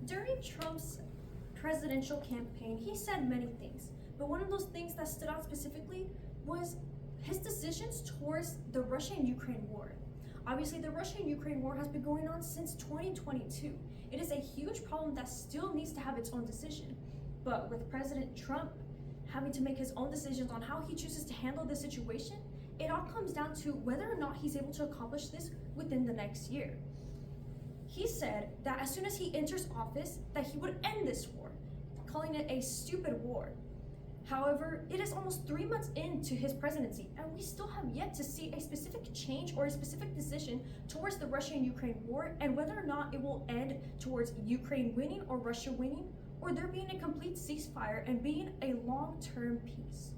During Trump's presidential campaign, he said many things, but one of those things that stood out specifically was his decisions towards the Russia and Ukraine war. Obviously, the Russia and Ukraine war has been going on since 2022. It is a huge problem that still needs to have its own decision. But with President Trump having to make his own decisions on how he chooses to handle the situation, it all comes down to whether or not he's able to accomplish this within the next year. He said that as soon as he enters office, that he would end this war, calling it a stupid war. However, it is almost 3 months into his presidency, and we still have yet to see a specific change or a specific decision towards the Russia and Ukraine war, and whether or not it will end towards Ukraine winning or Russia winning, or there being a complete ceasefire and being a long-term peace.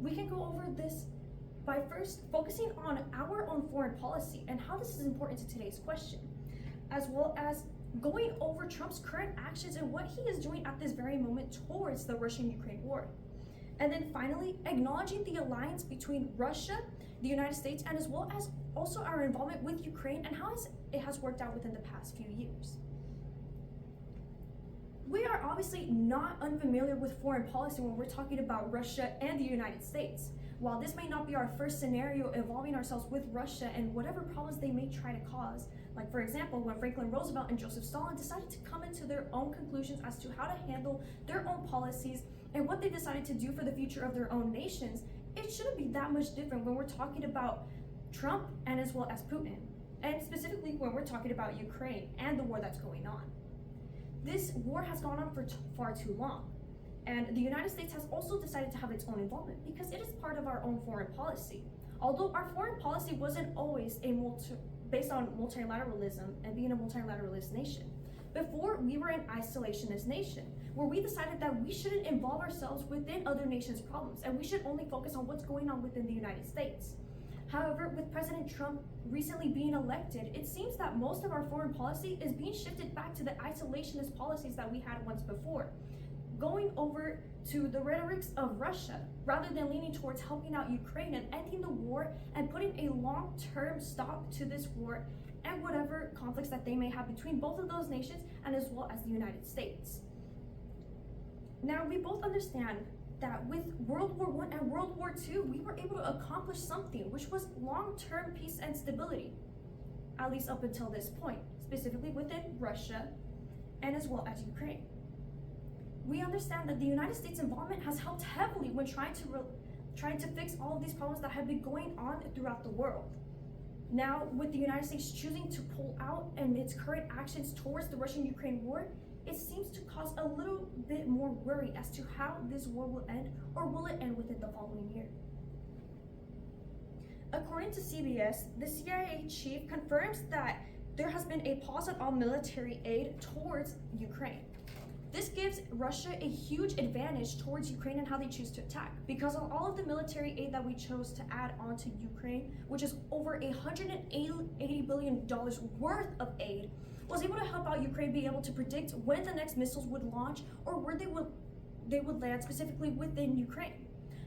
We can go over this by first focusing on our own foreign policy and how this is important to today's question, as well as going over Trump's current actions and what he is doing at this very moment towards the Russian-Ukraine war. And then finally, acknowledging the alliance between Russia, the United States, and as well as also our involvement with Ukraine and how it has worked out within the past few years. We are obviously not unfamiliar with foreign policy when we're talking about Russia and the United States. While this may not be our first scenario involving ourselves with Russia and whatever problems they may try to cause, like for example, when Franklin Roosevelt and Joseph Stalin decided to come into their own conclusions as to how to handle their own policies and what they decided to do for the future of their own nations, it shouldn't be that much different when we're talking about Trump and as well as Putin, and specifically when we're talking about Ukraine and the war that's going on. This war has gone on for far too long. And the United States has also decided to have its own involvement because it is part of our own foreign policy. Although our foreign policy wasn't always based on multilateralism and being a multilateralist nation. Before, we were an isolationist nation, where we decided that we shouldn't involve ourselves within other nations' problems, and we should only focus on what's going on within the United States. However, with President Trump recently being elected, it seems that most of our foreign policy is being shifted back to the isolationist policies that we had once before, going over to the rhetorics of Russia, rather than leaning towards helping out Ukraine and ending the war and putting a long-term stop to this war and whatever conflicts that they may have between both of those nations and as well as the United States. Now, we both understand that with World War I and World War II, we were able to accomplish something, which was long-term peace and stability, at least up until this point, specifically within Russia and as well as Ukraine. We understand that the United States involvement has helped heavily when trying to fix all of these problems that have been going on throughout the world. Now, with the United States choosing to pull out and its current actions towards the Russian-Ukraine war, it seems to cause a little bit more worry as to how this war will end, or will it end within the following year. According to CBS, the CIA chief confirms that there has been a pause on all military aid towards Ukraine. This gives Russia a huge advantage towards Ukraine and how they choose to attack, because of all of the military aid that we chose to add on to Ukraine, which is over $180 billion worth of aid, was able to help out Ukraine be able to predict when the next missiles would launch or where they would land specifically within Ukraine.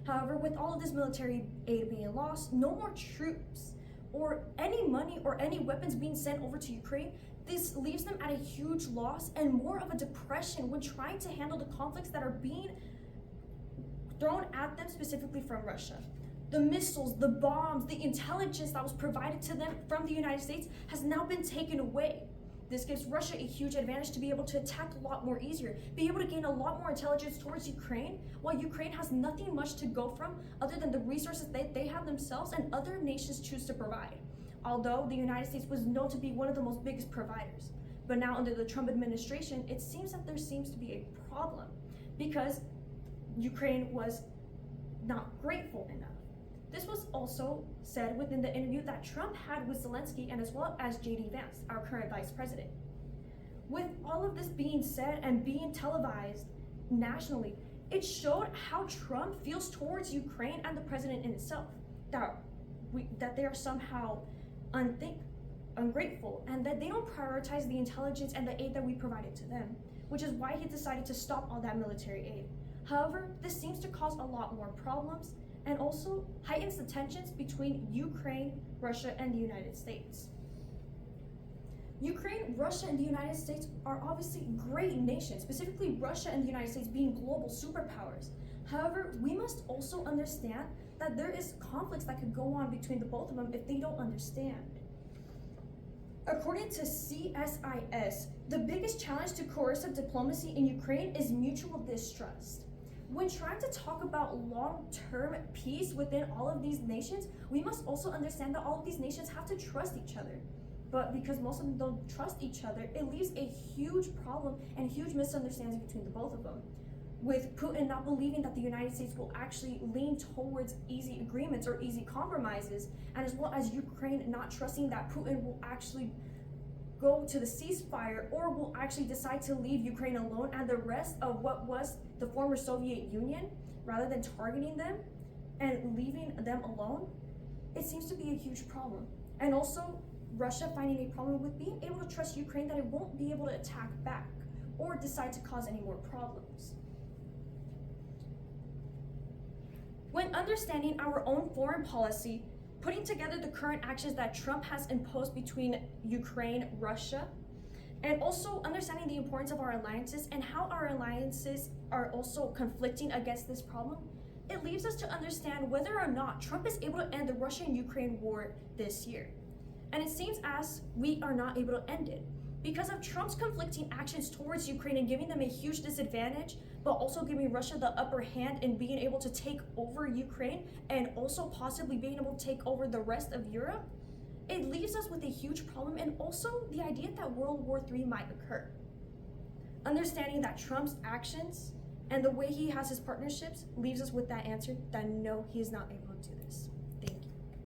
However, with all of this military aid being lost, no more troops or any money or any weapons being sent over to Ukraine, this leaves them at a huge loss and more of a depression when trying to handle the conflicts that are being thrown at them specifically from Russia. The missiles, the bombs, the intelligence that was provided to them from the United States has now been taken away. This gives Russia a huge advantage to be able to attack a lot more easier, be able to gain a lot more intelligence towards Ukraine, while Ukraine has nothing much to go from other than the resources that they have themselves and other nations choose to provide. Although the United States was known to be one of the most biggest providers. But now under the Trump administration, it seems that there seems to be a problem because Ukraine was not grateful enough. This was also said within the interview that Trump had with Zelensky and as well as J.D. Vance, our current vice president. With all of this being said and being televised nationally, it showed how Trump feels towards Ukraine and the president in itself, that they are somehow ungrateful and that they don't prioritize the intelligence and the aid that we provided to them, which is why he decided to stop all that military aid. However, this seems to cause a lot more problems and also heightens the tensions between Ukraine, Russia, and the United States. Ukraine, Russia, and the United States are obviously great nations, specifically Russia and the United States being global superpowers. However, we must also understand that there is conflicts that could go on between the both of them if they don't understand. According to CSIS, the biggest challenge to coercive diplomacy in Ukraine is mutual distrust. When trying to talk about long-term peace within all of these nations, we must also understand that all of these nations have to trust each other. But because most of them don't trust each other, it leaves a huge problem and huge misunderstandings between the both of them. With Putin not believing that the United States will actually lean towards easy agreements or easy compromises, and as well as Ukraine not trusting that Putin will actually go to the ceasefire or will actually decide to leave Ukraine alone and the rest of what was the former Soviet Union, rather than targeting them and leaving them alone, it seems to be a huge problem. And also, Russia finding a problem with being able to trust Ukraine that it won't be able to attack back or decide to cause any more problems. When understanding our own foreign policy, putting together the current actions that Trump has imposed between Ukraine, Russia, and also understanding the importance of our alliances and how our alliances are also conflicting against this problem, it leaves us to understand whether or not Trump is able to end the Russia-Ukraine war this year. And it seems as we are not able to end it because of Trump's conflicting actions towards Ukraine and giving them a huge disadvantage, but also giving Russia the upper hand in being able to take over Ukraine and also possibly being able to take over the rest of Europe. It leaves us with a huge problem and also the idea that World War III might occur. Understanding that Trump's actions and the way he has his partnerships leaves us with that answer that no, he is not able to do this.